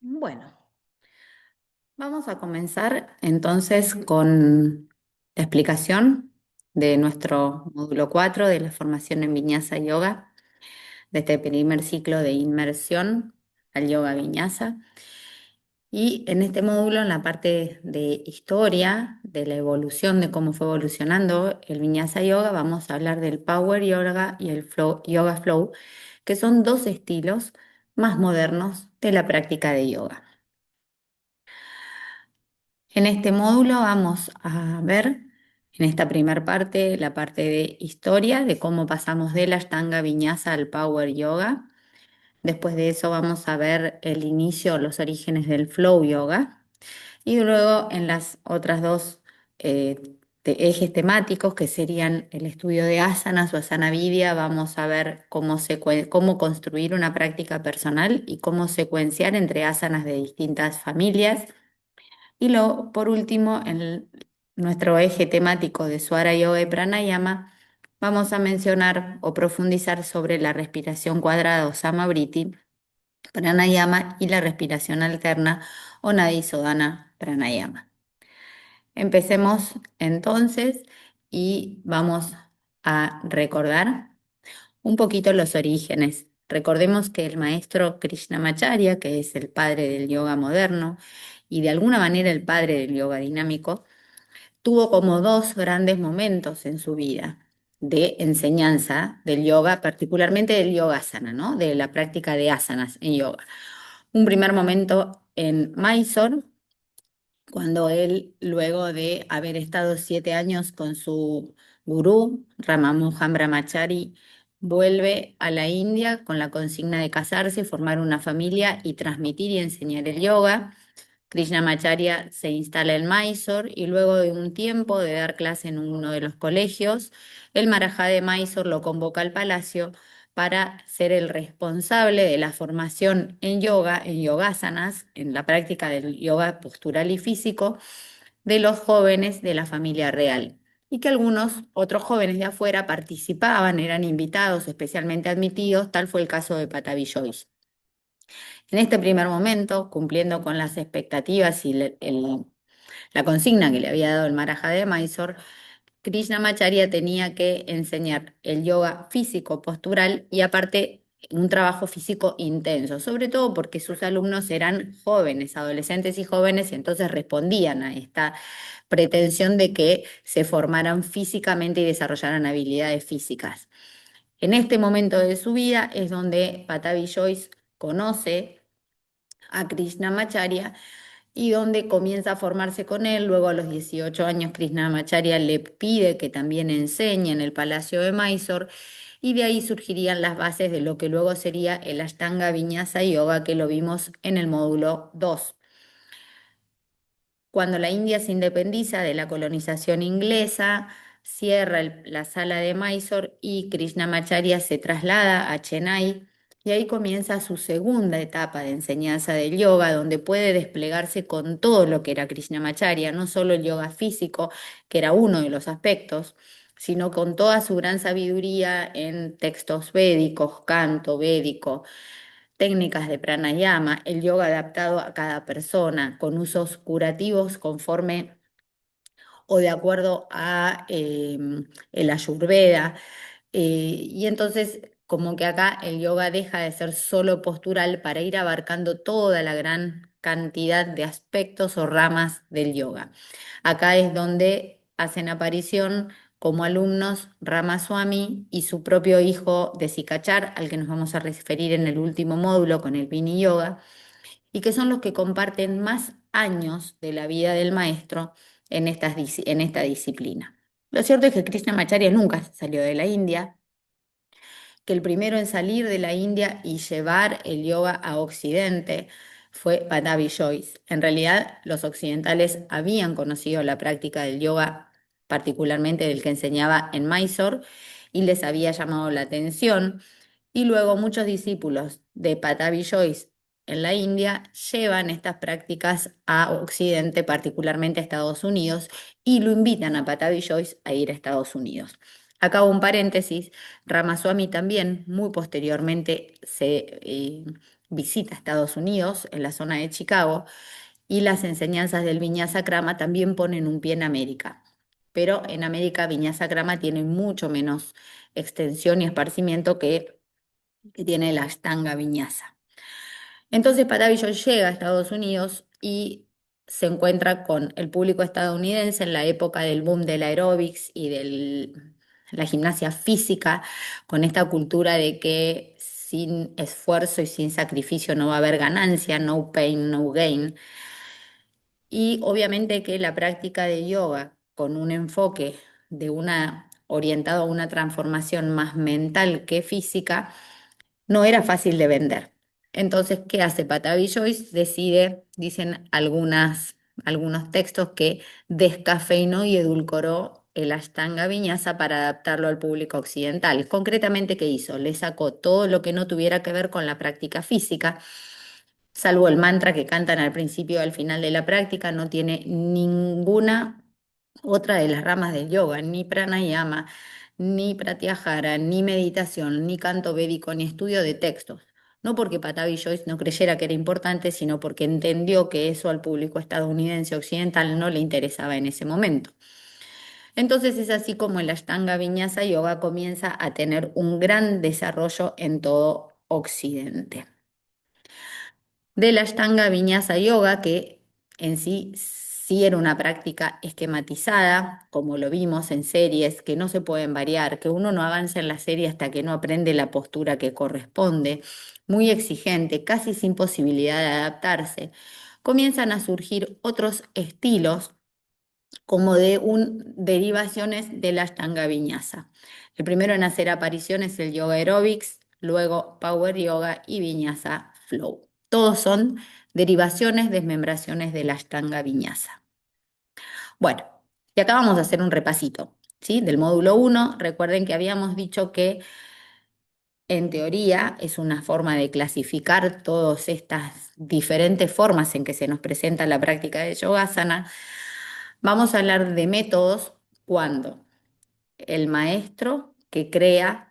Bueno, vamos a comenzar entonces con la explicación de nuestro módulo 4 de la formación en Vinyasa Yoga, de este primer ciclo de inmersión al Yoga Vinyasa. Y en este módulo, en la parte de historia, de la evolución, de cómo fue evolucionando el Vinyasa Yoga, vamos a hablar del Power Yoga y el Yoga Flow, que son dos estilos más modernos de la práctica de yoga. En este módulo vamos a ver, en esta primera parte, la parte de historia, de cómo pasamos de la Ashtanga Vinyasa al Power Yoga. Después de eso vamos a ver el inicio, los orígenes del Flow Yoga. Y luego en las otras dos eh, ejes temáticos, que serían el estudio de asanas o asana vidya, vamos a ver cómo construir una práctica personal y cómo secuenciar entre asanas de distintas familias. Y luego, por último, en nuestro eje temático de Swara Yoga y Pranayama, vamos a mencionar o profundizar sobre la respiración cuadrada o Samavriti, Pranayama y la respiración alterna o Nadi Sodhana Pranayama. Empecemos entonces y vamos a recordar un poquito los orígenes. Recordemos que el maestro Krishnamacharya, que es el padre del yoga moderno y de alguna manera el padre del yoga dinámico, tuvo como dos grandes momentos en su vida de enseñanza del yoga, particularmente del yogasana, ¿no? De la práctica de asanas en yoga. Un primer momento en Mysore, cuando él, luego de haber estado 7 años con su gurú, Ramanujan Brahmachari, vuelve a la India con la consigna de casarse, formar una familia y transmitir y enseñar el yoga. Krishnamacharya se instala en Mysore y luego de un tiempo de dar clase en uno de los colegios, el Maharaja de Mysore lo convoca al palacio para ser el responsable de la formación en yoga, en yogasanas, en la práctica del yoga postural y físico de los jóvenes de la familia real. Y que algunos otros jóvenes de afuera participaban, eran invitados, especialmente admitidos, tal fue el caso de Patabi Jois. En este primer momento, cumpliendo con las expectativas y la consigna que le había dado el Maharaja de Mysore, Krishnamacharya tenía que enseñar el yoga físico postural y aparte un trabajo físico intenso, sobre todo porque sus alumnos eran jóvenes, adolescentes y jóvenes, y entonces respondían a esta pretensión de que se formaran físicamente y desarrollaran habilidades físicas. En este momento de su vida es donde Patabi Jois conoce a Krishnamacharya y donde comienza a formarse con él. Luego a los 18 años Krishnamacharya le pide que también enseñe en el Palacio de Mysore y de ahí surgirían las bases de lo que luego sería el Ashtanga Vinyasa Yoga que lo vimos en el módulo 2. Cuando la India se independiza de la colonización inglesa, cierra la sala de Mysore y Krishnamacharya se traslada a Chennai y ahí comienza su segunda etapa de enseñanza del yoga, donde puede desplegarse con todo lo que era Krishnamacharya, no solo el yoga físico, que era uno de los aspectos, sino con toda su gran sabiduría en textos védicos, canto védico, técnicas de pranayama, el yoga adaptado a cada persona, con usos curativos conforme o de acuerdo a el Ayurveda. Y entonces, como que acá el yoga deja de ser solo postural para ir abarcando toda la gran cantidad de aspectos o ramas del yoga. Acá es donde hacen aparición como alumnos Ramaswamy y su propio hijo de Sikachar, al que nos vamos a referir en el último módulo con el Vini Yoga, y que son los que comparten más años de la vida del maestro en esta disciplina. Lo cierto es que Krishnamacharya nunca salió de la India, que el primero en salir de la India y llevar el yoga a Occidente fue Patabi Jois. En realidad, los occidentales habían conocido la práctica del yoga, particularmente del que enseñaba en Mysore, y les había llamado la atención. Y luego muchos discípulos de Patabi Jois en la India llevan estas prácticas a Occidente, particularmente a Estados Unidos, y lo invitan a Patabi Jois a ir a Estados Unidos. Acá hago un paréntesis, Ramaswamy también muy posteriormente se visita Estados Unidos en la zona de Chicago y las enseñanzas del Viñasa Krama también ponen un pie en América. Pero en América Viñasa Krama tiene mucho menos extensión y esparcimiento que tiene la Ashtanga Viñasa. Entonces Patavillo llega a Estados Unidos y se encuentra con el público estadounidense en la época del boom del aeróbics y de la gimnasia física, con esta cultura de que sin esfuerzo y sin sacrificio no va a haber ganancia, no pain, no gain. Y obviamente que la práctica de yoga con un enfoque orientado a una transformación más mental que física no era fácil de vender. Entonces, ¿qué hace Patavi Joyce? Decide, dicen algunos textos, que descafeinó y edulcoró el Ashtanga Viñasa para adaptarlo al público occidental. Concretamente, ¿qué hizo? Le sacó todo lo que no tuviera que ver con la práctica física, salvo el mantra que cantan al principio y al final de la práctica, no tiene ninguna otra de las ramas del yoga, ni pranayama, ni pratyahara, ni meditación, ni canto védico, ni estudio de textos. No porque Patavi Joyce no creyera que era importante, sino porque entendió que eso al público estadounidense occidental no le interesaba en ese momento. Entonces es así como el Ashtanga Vinyasa Yoga comienza a tener un gran desarrollo en todo Occidente. Del Ashtanga Vinyasa Yoga, que en sí era una práctica esquematizada, como lo vimos en series, que no se pueden variar, que uno no avanza en la serie hasta que no aprende la postura que corresponde, muy exigente, casi sin posibilidad de adaptarse. Comienzan a surgir otros estilos como derivaciones del Ashtanga Vinyasa. El primero en hacer aparición es el Yoga Aerobics, luego Power Yoga y Vinyasa Flow. Todos son derivaciones, desmembraciones del Ashtanga Vinyasa. Bueno, y acá vamos a hacer un repasito, ¿sí? Del módulo 1. Recuerden que habíamos dicho que en teoría es una forma de clasificar todas estas diferentes formas en que se nos presenta la práctica de Yogasana. Vamos a hablar de métodos cuando el maestro que crea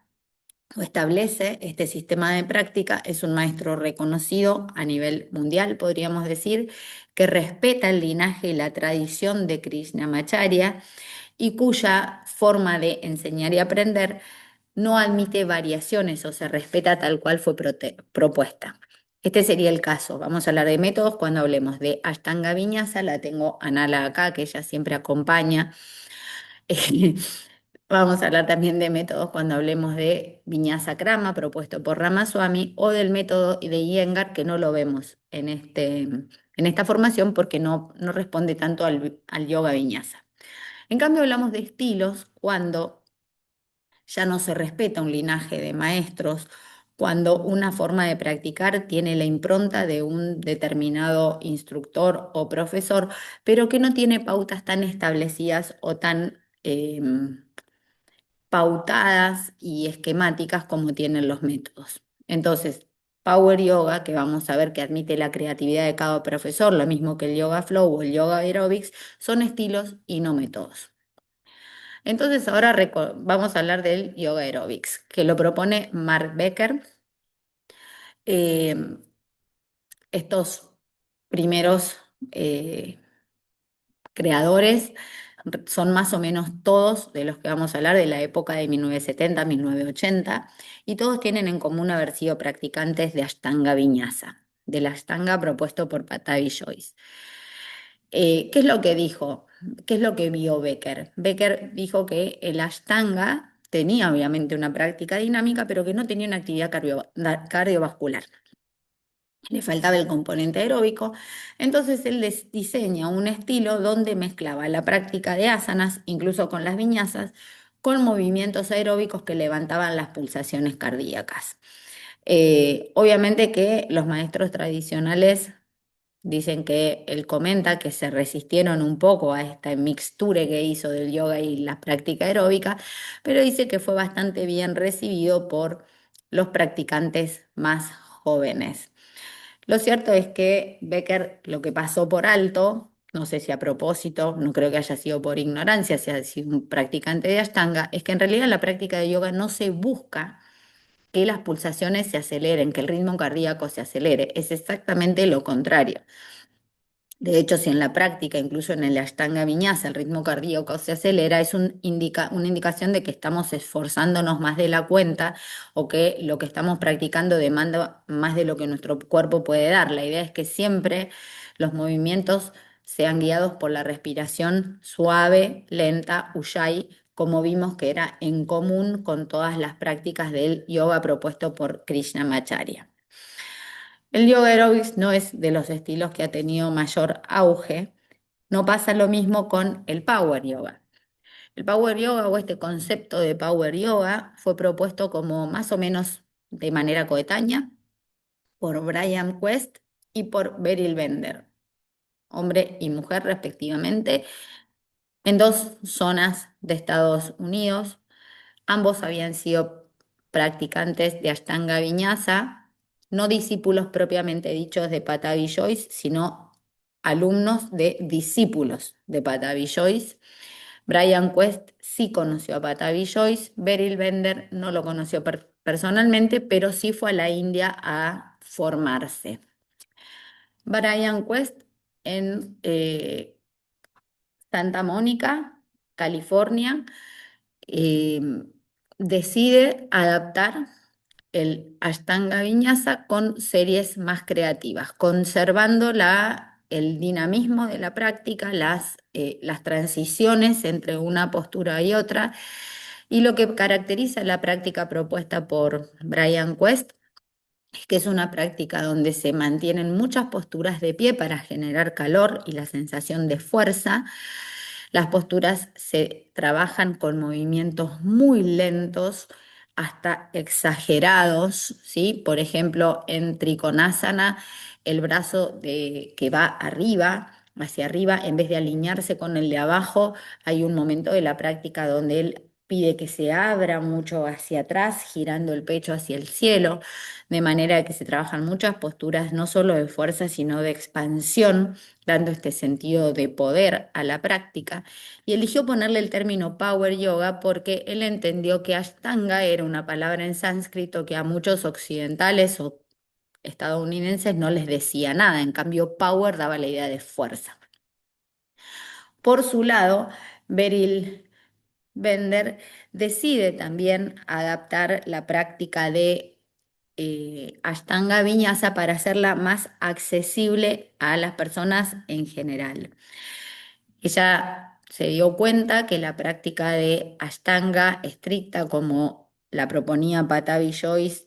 o establece este sistema de práctica es un maestro reconocido a nivel mundial, podríamos decir, que respeta el linaje y la tradición de Krishnamacharya y cuya forma de enseñar y aprender no admite variaciones o se respeta tal cual fue propuesta. Este sería el caso. Vamos a hablar de métodos cuando hablemos de Ashtanga Vinyasa. La tengo a Nala acá, que ella siempre acompaña. Vamos a hablar también de métodos cuando hablemos de Vinyasa Krama, propuesto por Ramaswamy, o del método de Iyengar, que no lo vemos en esta formación porque no responde tanto al yoga Vinyasa. En cambio, hablamos de estilos cuando ya no se respeta un linaje de maestros, cuando una forma de practicar tiene la impronta de un determinado instructor o profesor, pero que no tiene pautas tan establecidas o tan pautadas y esquemáticas como tienen los métodos. Entonces, Power Yoga, que vamos a ver que admite la creatividad de cada profesor, lo mismo que el Yoga Flow o el Yoga Aerobics, son estilos y no métodos. Entonces ahora vamos a hablar del Yoga Aerobics, que lo propone Mark Becker. Eh, Estos primeros creadores son más o menos todos de los que vamos a hablar de la época de 1970, 1980, y todos tienen en común haber sido practicantes de Ashtanga Vinyasa, del Ashtanga propuesto por Patavi Joyce. ¿Qué es lo que dijo? ¿Qué es lo que vio Becker? Becker dijo que el Ashtanga tenía obviamente una práctica dinámica, pero que no tenía una actividad cardiovascular. Le faltaba el componente aeróbico, entonces él diseña un estilo donde mezclaba la práctica de asanas, incluso con las viñasas, con movimientos aeróbicos que levantaban las pulsaciones cardíacas. Obviamente que los maestros tradicionales dicen que él comenta que se resistieron un poco a esta mixture que hizo del yoga y la práctica aeróbica, pero dice que fue bastante bien recibido por los practicantes más jóvenes. Lo cierto es que Becker lo que pasó por alto, no sé si a propósito, no creo que haya sido por ignorancia, si ha sido un practicante de Ashtanga, es que en realidad en la práctica de yoga no se busca que las pulsaciones se aceleren, que el ritmo cardíaco se acelere, es exactamente lo contrario. De hecho, si en la práctica, incluso en el Ashtanga Vinyasa, el ritmo cardíaco se acelera, es una indicación de que estamos esforzándonos más de la cuenta o que lo que estamos practicando demanda más de lo que nuestro cuerpo puede dar. La idea es que siempre los movimientos sean guiados por la respiración suave, lenta, Ujjayi, como vimos que era en común con todas las prácticas del yoga propuesto por Krishnamacharya. El yoga aeróbics no es de los estilos que ha tenido mayor auge. No pasa lo mismo con el power yoga. El power yoga o este concepto de power yoga fue propuesto como más o menos de manera coetánea por Brian Quest y por Beryl Bender, hombre y mujer respectivamente, en dos zonas de Estados Unidos. Ambos habían sido practicantes de Ashtanga Vinyasa, no discípulos propiamente dichos de Patabi Joyce, sino alumnos de discípulos de Patabi Joyce. Brian Quest sí conoció a Patabi Joyce, Beryl Bender no lo conoció personalmente, pero sí fue a la India a formarse. Brian Quest en Santa Mónica, California, eh, decide adaptar el Ashtanga Vinyasa con series más creativas, conservando el dinamismo de la práctica, las transiciones entre una postura y otra. Y lo que caracteriza la práctica propuesta por Brian Quest es que es una práctica donde se mantienen muchas posturas de pie para generar calor y la sensación de fuerza. Las posturas se trabajan con movimientos muy lentos hasta exagerados, ¿sí? Por ejemplo, en Trikonasana, el brazo que va arriba, hacia arriba, en vez de alinearse con el de abajo, hay un momento de la práctica donde él pide que se abra mucho hacia atrás, girando el pecho hacia el cielo, de manera que se trabajan muchas posturas, no solo de fuerza, sino de expansión, dando este sentido de poder a la práctica. Y eligió ponerle el término Power Yoga porque él entendió que Ashtanga era una palabra en sánscrito que a muchos occidentales o estadounidenses no les decía nada, en cambio Power daba la idea de fuerza. Por su lado, Beryl Bender decide también adaptar la práctica de Ashtanga Vinyasa para hacerla más accesible a las personas en general. Ella se dio cuenta que la práctica de Ashtanga estricta, como la proponía Patabi Joyce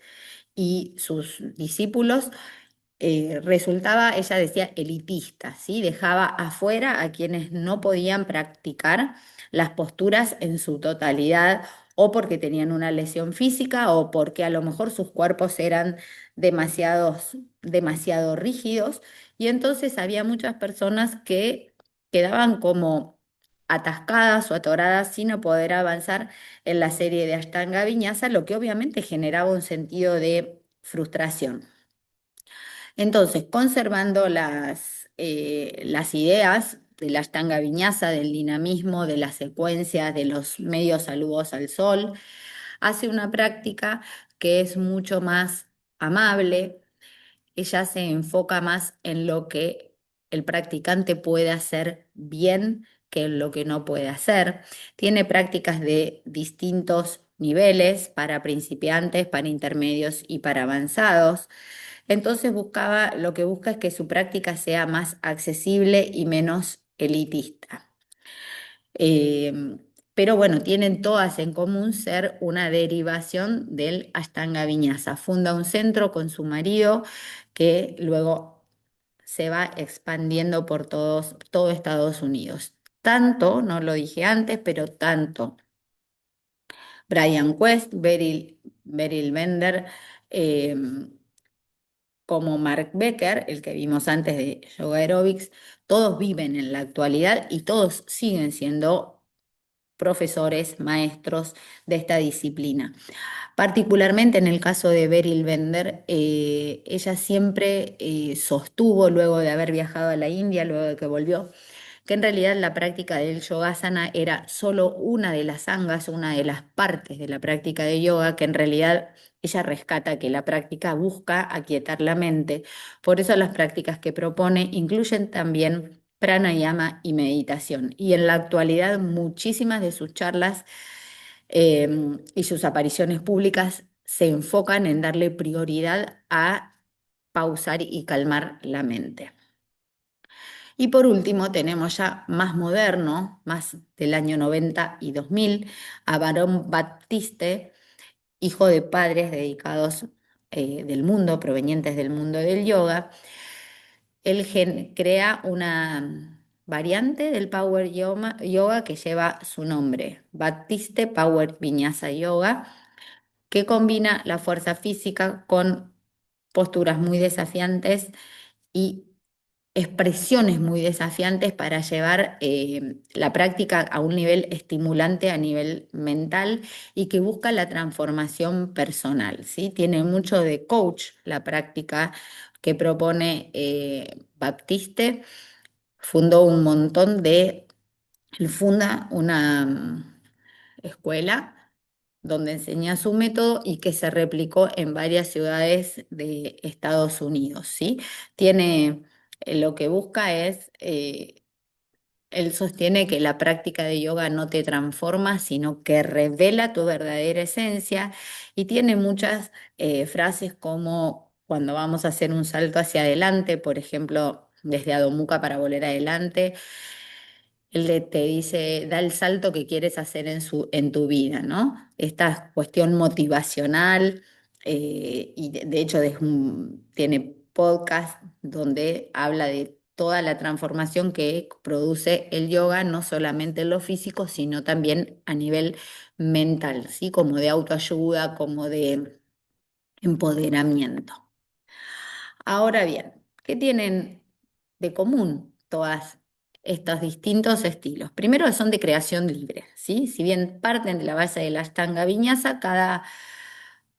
y sus discípulos, resultaba, ella decía, elitista, ¿sí? Dejaba afuera a quienes no podían practicar las posturas en su totalidad, o porque tenían una lesión física, o porque a lo mejor sus cuerpos eran demasiado rígidos, y entonces había muchas personas que quedaban como atascadas o atoradas sin no poder avanzar en la serie de Ashtanga Vinyasa, lo que obviamente generaba un sentido de frustración. Entonces, conservando las ideas de la Ashtanga Vinyasa, del dinamismo, de las secuencias, de los medios saludos al sol, hace una práctica que es mucho más amable. Ella se enfoca más en lo que el practicante puede hacer bien que en lo que no puede hacer. Tiene prácticas de distintos niveles para principiantes, para intermedios y para avanzados. Entonces lo que busca es que su práctica sea más accesible y menos elitista. Eh, pero bueno, tienen todas en común ser una derivación del Ashtanga Vinyasa. Funda un centro con su marido que luego se va expandiendo por todo Estados Unidos. Tanto, no lo dije antes, pero tanto Brian Quest, Beryl Bender, eh, como Mark Becker, el que vimos antes de Yoga Aerobics, todos viven en la actualidad y todos siguen siendo profesores, maestros de esta disciplina. Particularmente en el caso de Beryl Bender, ella siempre sostuvo, luego de haber viajado a la India, luego de que volvió, que en realidad la práctica del yogasana era solo una de las angas, una de las partes de la práctica de yoga, que en realidad ella rescata que la práctica busca aquietar la mente. Por eso las prácticas que propone incluyen también pranayama y meditación. Y en la actualidad muchísimas de sus charlas y sus apariciones públicas se enfocan en darle prioridad a pausar y calmar la mente. Y por último, tenemos ya más moderno, más del año 90 y 2000, a Barón Baptiste, hijo de padres dedicados del mundo, provenientes del mundo del yoga. Él crea una variante del Power Yoga que lleva su nombre, Baptiste Power Vinyasa Yoga, que combina la fuerza física con posturas muy desafiantes y expresiones muy desafiantes para llevar la práctica a un nivel estimulante a nivel mental y que busca la transformación personal, ¿sí? Tiene mucho de coach la práctica que propone Baptiste. Fundó un montón de, él funda una escuela donde enseña su método y que se replicó en varias ciudades de Estados Unidos, ¿sí? Tiene, lo que busca es, él sostiene que la práctica de yoga no te transforma, sino que revela tu verdadera esencia y tiene muchas frases como cuando vamos a hacer un salto hacia adelante, por ejemplo, desde Adho Mukha para volver adelante. Te dice, da el salto que quieres hacer en tu vida, ¿no? Esta cuestión motivacional, y de hecho tiene podcast donde habla de toda la transformación que produce el yoga, no solamente en lo físico, sino también a nivel mental, ¿sí? Como de autoayuda, como de empoderamiento. Ahora bien, ¿qué tienen de común todas estos distintos estilos? Primero, son de creación libre, ¿sí? Si bien parten de la base de la Ashtanga Vinyasa, cada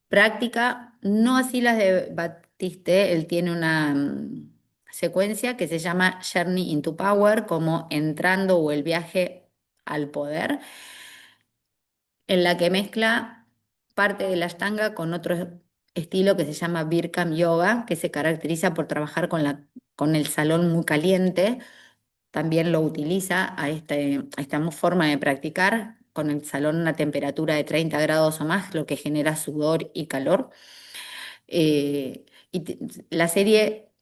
práctica, no así las de Batiste, él tiene una secuencia que se llama Journey into Power, como entrando o el viaje al poder, en la que mezcla parte de la Ashtanga con otro estilo que se ma Bikram Yoga, que se caracteriza por trabajar con el salón muy caliente. También lo utiliza a esta forma de practicar con el salón a una temperatura de 30 grados o más, lo que genera sudor y calor. Y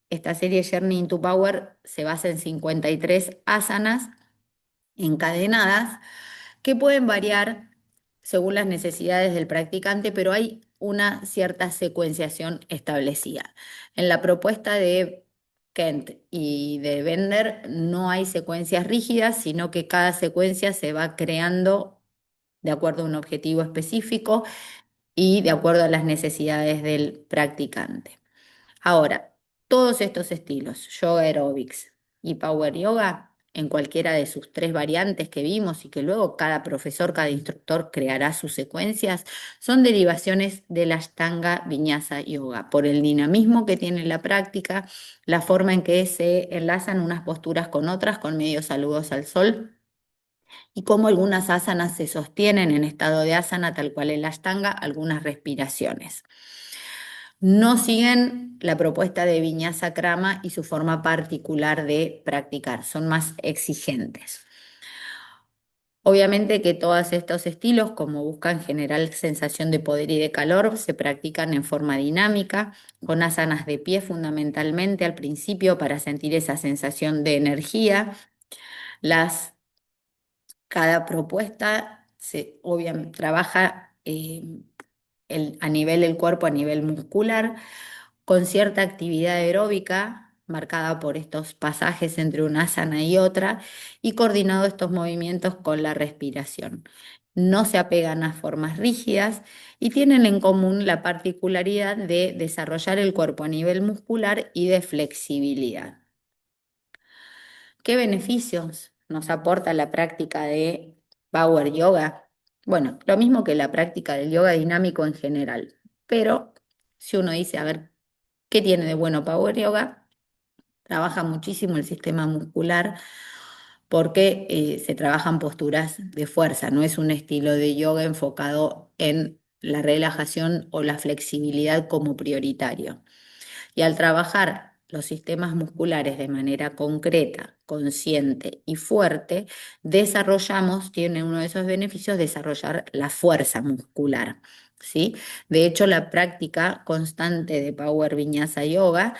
esta serie Journey into Power se basa en 53 asanas encadenadas que pueden variar según las necesidades del practicante, pero hay una cierta secuenciación establecida. En la propuesta de Kent y de Bender no hay secuencias rígidas, sino que cada secuencia se va creando de acuerdo a un objetivo específico y de acuerdo a las necesidades del practicante. Ahora, todos estos estilos, yoga aerobics y power yoga, en cualquiera de sus tres variantes que vimos y que luego cada profesor, cada instructor creará sus secuencias, son derivaciones de la Ashtanga Vinyasa Yoga, por el dinamismo que tiene la práctica, la forma en que se enlazan unas posturas con otras, con medios saludos al sol, y cómo algunas asanas se sostienen en estado de asana, tal cual en la Ashtanga, algunas respiraciones. No siguen la propuesta de Viñasa Krama y su forma particular de practicar, son más exigentes. Obviamente que todos estos estilos, como buscan generar sensación de poder y de calor, se practican en forma dinámica, con asanas de pie fundamentalmente al principio para sentir esa sensación de energía. Cada propuesta obviamente trabaja a nivel del cuerpo, a nivel muscular, con cierta actividad aeróbica marcada por estos pasajes entre una asana y otra y coordinado estos movimientos con la respiración. No se apegan a formas rígidas y tienen en común la particularidad de desarrollar el cuerpo a nivel muscular y de flexibilidad. ¿Qué beneficios nos aporta la práctica de Power Yoga? Bueno, lo mismo que la práctica del yoga dinámico en general, pero si uno dice, a ver, ¿qué tiene de bueno Power Yoga? Trabaja muchísimo el sistema muscular porque se trabajan posturas de fuerza, no es un estilo de yoga enfocado en la relajación o la flexibilidad como prioritario. Y al trabajar los sistemas musculares de manera concreta, consciente y fuerte, tiene uno de esos beneficios, desarrollar la fuerza muscular. ¿Sí? De hecho, la práctica constante de Power Vinyasa Yoga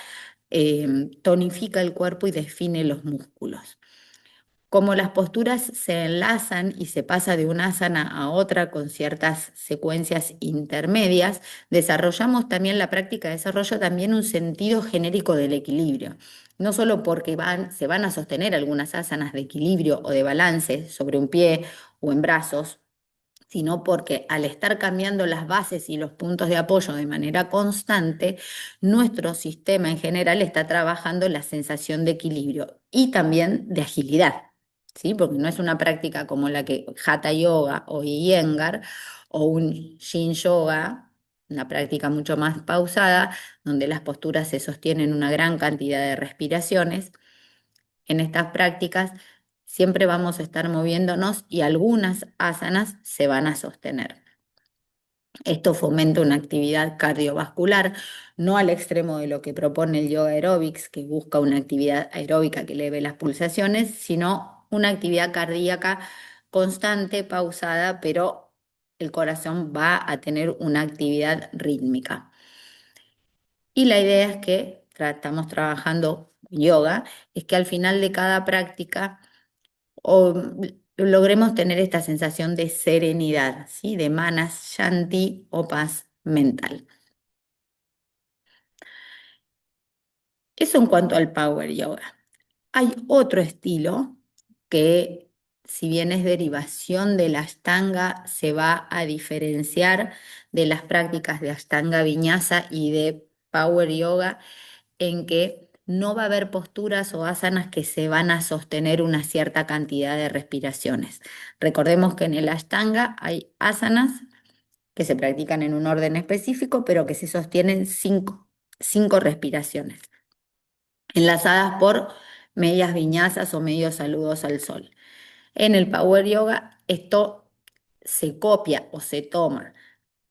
tonifica el cuerpo y define los músculos. Como las posturas se enlazan y se pasa de una asana a otra con ciertas secuencias intermedias, desarrollamos también la práctica, desarrolla también un sentido genérico del equilibrio. No solo porque se van a sostener algunas asanas de equilibrio o de balance sobre un pie o en brazos, sino porque al estar cambiando las bases y los puntos de apoyo de manera constante, nuestro sistema en general está trabajando la sensación de equilibrio y también de agilidad, ¿sí? Porque no es una práctica como la que Hatha Yoga o Iyengar o un Yin Yoga, una práctica mucho más pausada, donde las posturas se sostienen una gran cantidad de respiraciones. En estas prácticas siempre vamos a estar moviéndonos y algunas asanas se van a sostener. Esto fomenta una actividad cardiovascular, no al extremo de lo que propone el yoga aerobics, que busca una actividad aeróbica que eleve las pulsaciones, sino una actividad cardíaca constante, pausada, pero el corazón va a tener una actividad rítmica. Y la idea es que estamos trabajando yoga, es que al final de cada práctica o logremos tener esta sensación de serenidad, ¿sí? De manas, shanti o paz mental. Eso en cuanto al power yoga. Hay otro estilo que, si bien es derivación de la Ashtanga, se va a diferenciar de las prácticas de Ashtanga Vinyasa y de Power Yoga, en que no va a haber posturas o asanas que se van a sostener una cierta cantidad de respiraciones. Recordemos que en el Ashtanga hay asanas que se practican en un orden específico, pero que se sostienen cinco respiraciones, enlazadas por medias viñasas o medios saludos al sol. En el Power Yoga esto se copia o se toma.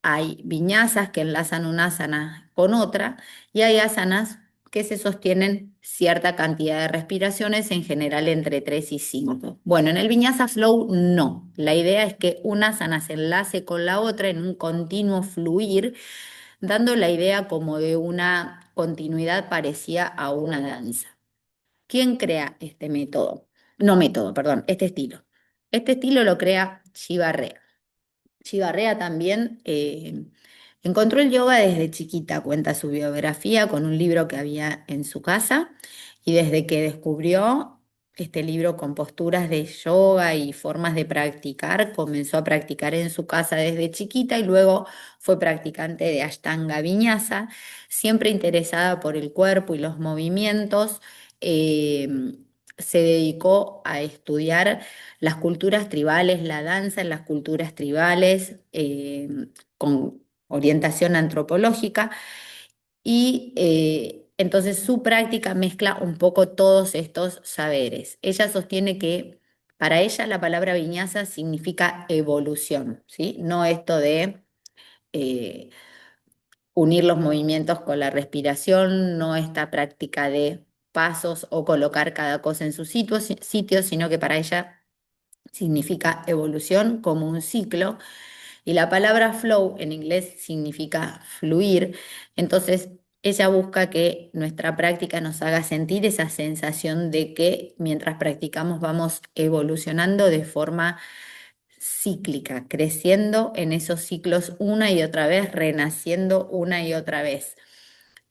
Hay viñasas que enlazan una asana con otra y hay asanas que se sostienen cierta cantidad de respiraciones, en general entre 3 y 5. Bueno, en el viñasa flow no. La idea es que una asana se enlace con la otra en un continuo fluir, dando la idea como de una continuidad parecida a una danza. ¿Quién crea este método? No método, perdón, este estilo. Este estilo lo crea Shiva Rea. Chivarrea también encontró el yoga desde chiquita, cuenta su biografía con un libro que había en su casa y desde que descubrió este libro con posturas de yoga y formas de practicar, comenzó a practicar en su casa desde chiquita y luego fue practicante de Ashtanga Vinyasa, siempre interesada por el cuerpo y los movimientos. eh, Se dedicó a estudiar las culturas tribales, la danza en las culturas tribales, con orientación antropológica, y entonces su práctica mezcla un poco todos estos saberes. Ella sostiene que para ella la palabra viñasa significa evolución, ¿sí? No esto de eh, unir los movimientos con la respiración, no esta práctica de pasos o colocar cada cosa en su sitio, sino que para ella significa evolución como un ciclo, y la palabra flow en inglés significa fluir. Entonces ella busca que nuestra práctica nos haga sentir esa sensación de que mientras practicamos vamos evolucionando de forma cíclica, creciendo en esos ciclos una y otra vez, renaciendo una y otra vez.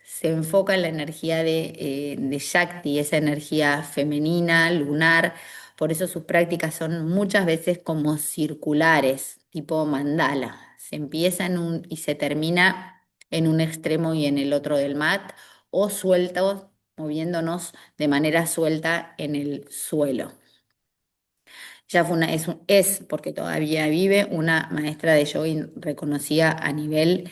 Se enfoca en la energía de Shakti, esa energía femenina, lunar. Por eso sus prácticas son muchas veces como circulares, tipo mandala. Se empieza y se termina en un extremo y en el otro del mat, o sueltos, moviéndonos de manera suelta en el suelo. Ya fue es, porque todavía vive, una maestra de yoga reconocida a nivel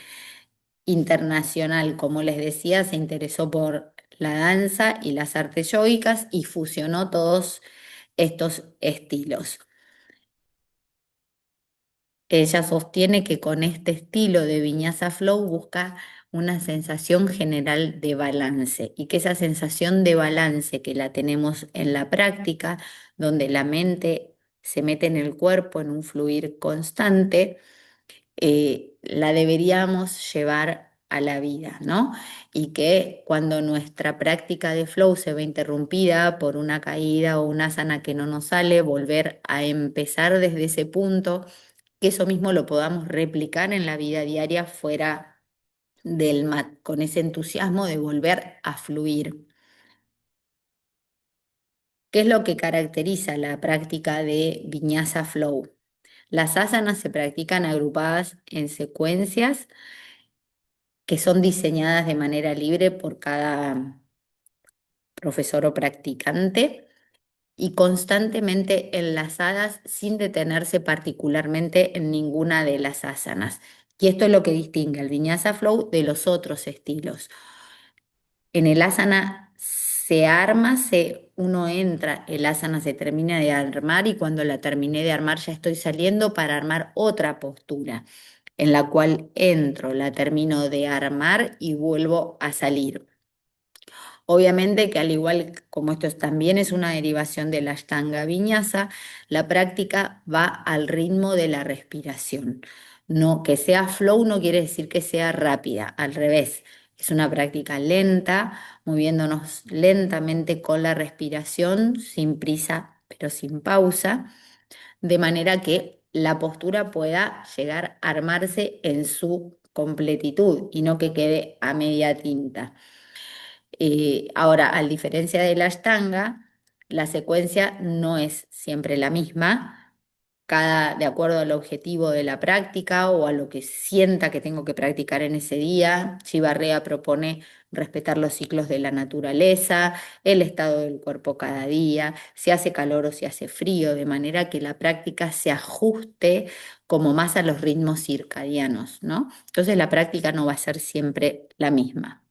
internacional. Como les decía, se interesó por la danza y las artes yógicas y fusionó todos estos estilos. Ella sostiene que con este estilo de Viñasa Flow busca una sensación general de balance y que esa sensación de balance que la tenemos en la práctica, donde la mente se mete en el cuerpo en un fluir constante, la deberíamos llevar a la vida, ¿no? Y que cuando nuestra práctica de flow se ve interrumpida por una caída o una asana que no nos sale, volver a empezar desde ese punto, que eso mismo lo podamos replicar en la vida diaria fuera del mat, con ese entusiasmo de volver a fluir. ¿Qué es lo que caracteriza la práctica de Vinyasa Flow? Las asanas se practican agrupadas en secuencias que son diseñadas de manera libre por cada profesor o practicante y constantemente enlazadas sin detenerse particularmente en ninguna de las asanas. Y esto es lo que distingue al Vinyasa Flow de los otros estilos. En el asana se arma, uno entra, el asana se termina de armar y cuando la terminé de armar ya estoy saliendo para armar otra postura en la cual entro, la termino de armar y vuelvo a salir. Obviamente que al igual como esto también es una derivación de la Ashtanga Vinyasa, la práctica va al ritmo de la respiración. No, que sea flow no quiere decir que sea rápida, al revés. Es una práctica lenta, moviéndonos lentamente con la respiración, sin prisa, pero sin pausa, de manera que la postura pueda llegar a armarse en su completitud y no que quede a media tinta. Ahora, a diferencia de la Ashtanga, la secuencia no es siempre la misma, de acuerdo al objetivo de la práctica o a lo que sienta que tengo que practicar en ese día. Shiva Rea propone respetar los ciclos de la naturaleza, el estado del cuerpo cada día, si hace calor o si hace frío, de manera que la práctica se ajuste como más a los ritmos circadianos, ¿no? Entonces la práctica no va a ser siempre la misma.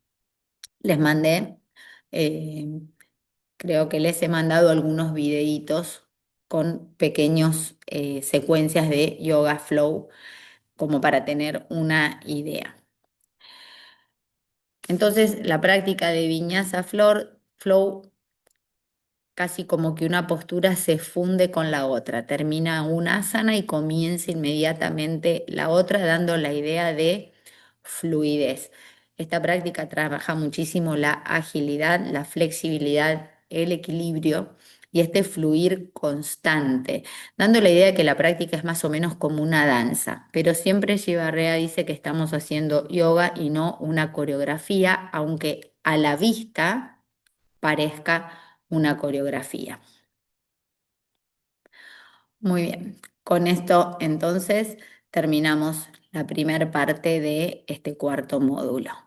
Les mandé, eh, creo que les he mandado algunos videitos con pequeños secuencias de yoga flow como para tener una idea. Entonces, la práctica de viñasa flow casi como que una postura se funde con la otra, termina una asana y comienza inmediatamente la otra, dando la idea de fluidez. Esta práctica trabaja muchísimo la agilidad, la flexibilidad, el equilibrio y este fluir constante, dando la idea de que la práctica es más o menos como una danza, pero siempre Shiva Rea dice que estamos haciendo yoga y no una coreografía, aunque a la vista parezca una coreografía. Muy bien, con esto entonces terminamos la primera parte de este cuarto módulo.